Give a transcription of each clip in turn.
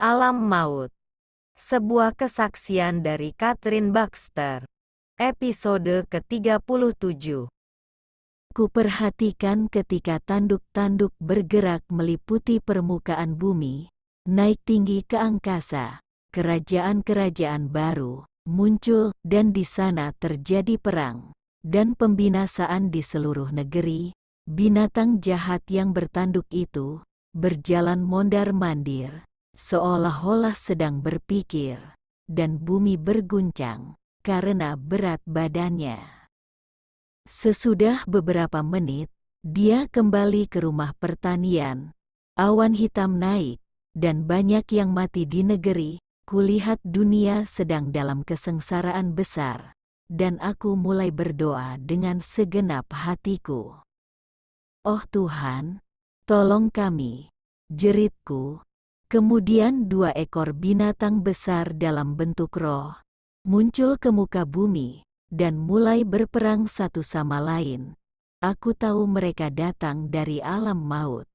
Alam Maut. Sebuah kesaksian dari Catherine Baxter. Episode ke-37. Kuperhatikan ketika tanduk-tanduk bergerak meliputi permukaan bumi, naik tinggi ke angkasa. Kerajaan-kerajaan baru muncul dan di sana terjadi perang dan pembinasaan di seluruh negeri. Binatang jahat yang bertanduk itu berjalan mondar-mandir, seolah-olah sedang berpikir, dan bumi berguncang karena berat badannya. Sesudah beberapa menit, dia kembali ke rumah pertanian. Awan hitam naik, dan banyak yang mati di negeri. Kulihat dunia sedang dalam kesengsaraan besar, dan aku mulai berdoa dengan segenap hatiku. Oh Tuhan, tolong kami, jeritku. Kemudian 2 ekor binatang besar dalam bentuk roh muncul ke muka bumi dan mulai berperang satu sama lain. Aku tahu mereka datang dari alam maut.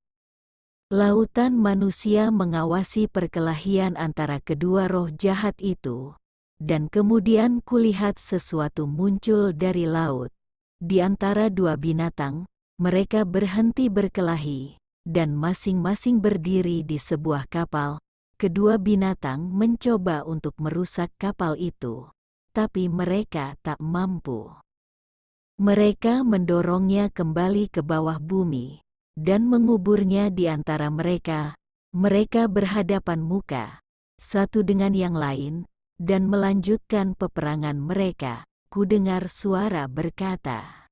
Lautan manusia mengawasi perkelahian antara kedua roh jahat itu, dan kemudian kulihat sesuatu muncul dari laut. Di antara 2 binatang, mereka berhenti berkelahi, dan masing-masing berdiri di sebuah kapal. Kedua binatang mencoba untuk merusak kapal itu, tapi mereka tak mampu. Mereka mendorongnya kembali ke bawah bumi dan menguburnya di antara mereka. Mereka berhadapan muka satu dengan yang lain dan melanjutkan peperangan mereka. Kudengar suara berkata,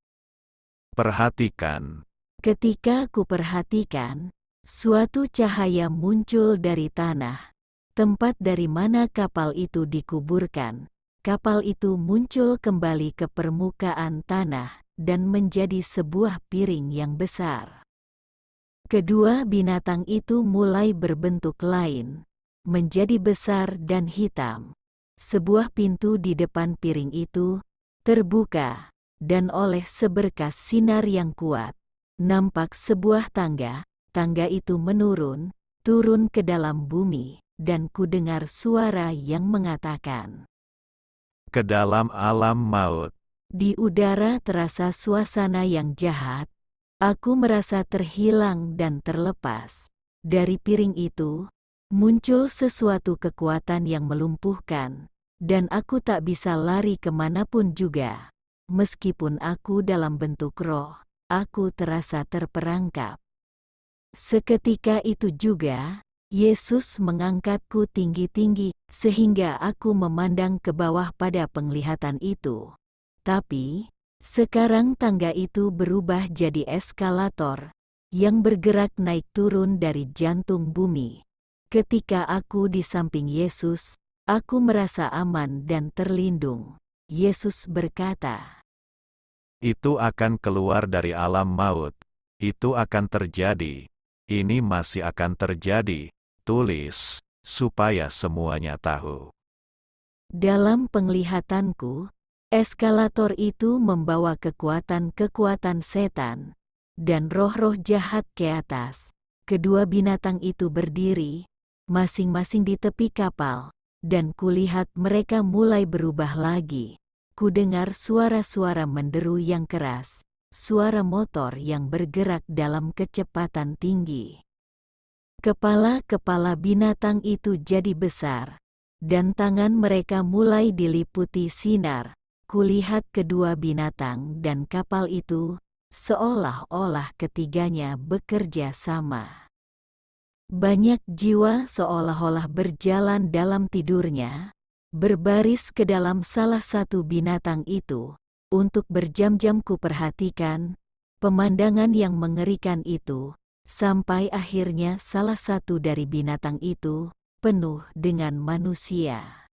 Perhatikan. ketika kuperhatikan, suatu cahaya muncul dari tanah, tempat dari mana kapal itu dikuburkan. Kapal itu muncul kembali ke permukaan tanah dan menjadi sebuah piring yang besar. Kedua binatang itu mulai berbentuk lain, menjadi besar dan hitam. Sebuah pintu di depan piring itu terbuka, dan oleh seberkas sinar yang kuat, nampak sebuah tangga. Tangga itu turun ke dalam bumi, dan kudengar suara yang mengatakan, Ke dalam alam maut. di udara terasa suasana yang jahat. Aku merasa terhilang dan terlepas. Dari piring itu, muncul sesuatu kekuatan yang melumpuhkan, dan aku tak bisa lari kemanapun juga. Meskipun aku dalam bentuk roh, aku terasa terperangkap. Seketika itu juga, Yesus mengangkatku tinggi-tinggi, sehingga aku memandang ke bawah pada penglihatan itu. Tapi, sekarang tangga itu berubah jadi eskalator, yang bergerak naik turun dari jantung bumi. Ketika aku di samping Yesus, aku merasa aman dan terlindung. Yesus berkata, Itu akan keluar dari alam maut. Itu akan terjadi. Ini masih akan terjadi. Tulis, supaya semuanya tahu. dalam penglihatanku, eskalator itu membawa kekuatan-kekuatan setan dan roh-roh jahat ke atas. Kedua binatang itu berdiri, masing-masing di tepi kapal, dan kulihat mereka mulai berubah lagi. Kudengar suara-suara menderu yang keras, suara motor yang bergerak dalam kecepatan tinggi. Kepala-kepala binatang itu jadi besar, dan tangan mereka mulai diliputi sinar. Kulihat kedua binatang dan kapal itu, seolah-olah ketiganya bekerja sama. Banyak jiwa seolah-olah berjalan dalam tidurnya, berbaris ke dalam salah satu binatang itu. Untuk berjam-jam kuperhatikan pemandangan yang mengerikan itu, sampai akhirnya salah satu dari binatang itu penuh dengan manusia.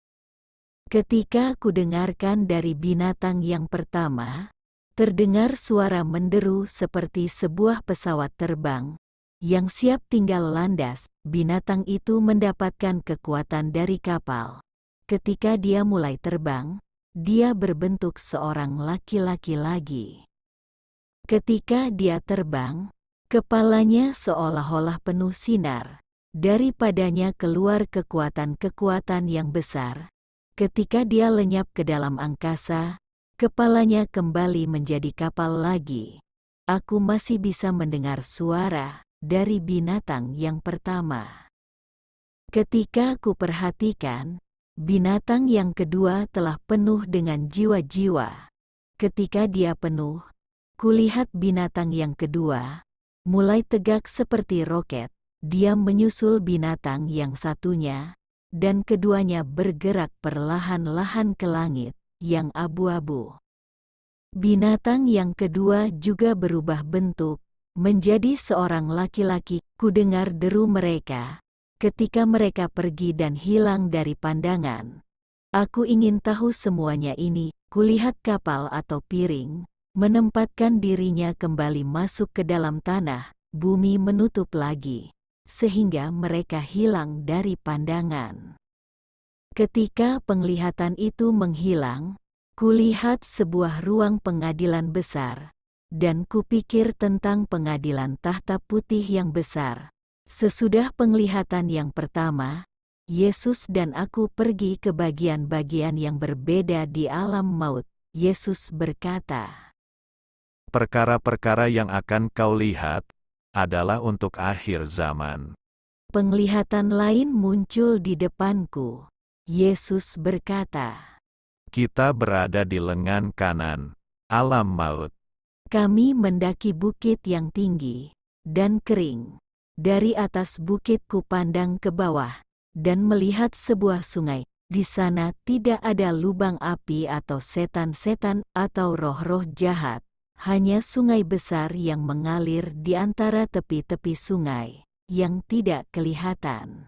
Ketika kudengarkan dari binatang yang pertama, terdengar suara menderu seperti sebuah pesawat terbang yang siap tinggal landas. Binatang itu mendapatkan kekuatan dari kapal. Ketika dia mulai terbang, dia berbentuk seorang laki-laki lagi. Ketika dia terbang, kepalanya seolah-olah penuh sinar, Daripadanya keluar kekuatan-kekuatan yang besar. Ketika dia lenyap ke dalam angkasa, kepalanya kembali menjadi kapal lagi. Aku masih bisa mendengar suara dari binatang yang pertama. Ketika aku perhatikan, binatang yang kedua telah penuh dengan jiwa-jiwa. Ketika dia penuh, kulihat binatang yang kedua mulai tegak seperti roket. Dia menyusul binatang yang satunya, dan keduanya bergerak perlahan-lahan ke langit yang abu-abu. Binatang yang kedua juga berubah bentuk, menjadi seorang laki-laki. Kudengar deru mereka, ketika mereka pergi dan hilang dari pandangan. Aku ingin tahu semuanya ini. Kulihat kapal atau piring, menempatkan dirinya kembali masuk ke dalam tanah, bumi menutup lagi, sehingga mereka hilang dari pandangan. Ketika penglihatan itu menghilang, kulihat sebuah ruang pengadilan besar, dan kupikir tentang pengadilan tahta putih yang besar. Sesudah penglihatan yang pertama, Yesus dan aku pergi ke bagian-bagian yang berbeda di alam maut. Yesus berkata, Perkara-perkara yang akan kau lihat adalah untuk akhir zaman. penglihatan lain muncul di depanku. Yesus berkata, Kita berada di lengan kanan alam maut. kami mendaki bukit yang tinggi dan kering. Dari atas bukit ku pandang ke bawah, dan melihat sebuah sungai. Di sana tidak ada lubang api atau setan-setan atau roh-roh jahat. Hanya sungai besar yang mengalir di antara tepi-tepi sungai, yang tidak kelihatan.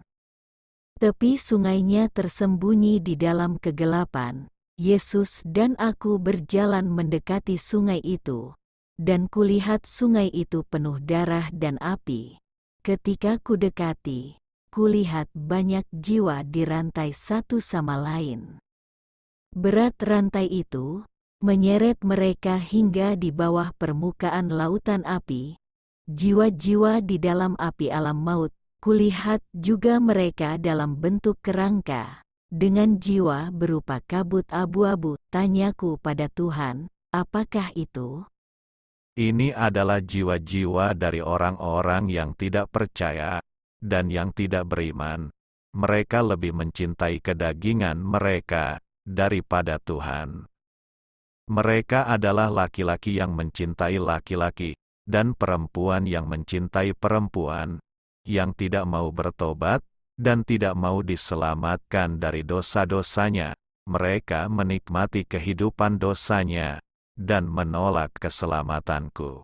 Tepi sungainya tersembunyi di dalam kegelapan. Yesus dan aku berjalan mendekati sungai itu, dan kulihat sungai itu penuh darah dan api. Ketika kudekati, kulihat banyak jiwa dirantai satu sama lain. Berat rantai itu menyeret mereka hingga di bawah permukaan lautan api. Jiwa-jiwa di dalam api alam maut, kulihat juga mereka dalam bentuk kerangka, dengan jiwa berupa kabut abu-abu. Tanyaku pada Tuhan, apakah itu? Ini adalah jiwa-jiwa dari orang-orang yang tidak percaya dan yang tidak beriman. Mereka lebih mencintai kedagingan mereka daripada Tuhan. Mereka adalah laki-laki yang mencintai laki-laki, dan perempuan yang mencintai perempuan, yang tidak mau bertobat, dan tidak mau diselamatkan dari dosa-dosanya. Mereka menikmati kehidupan dosanya, dan menolak keselamatanku.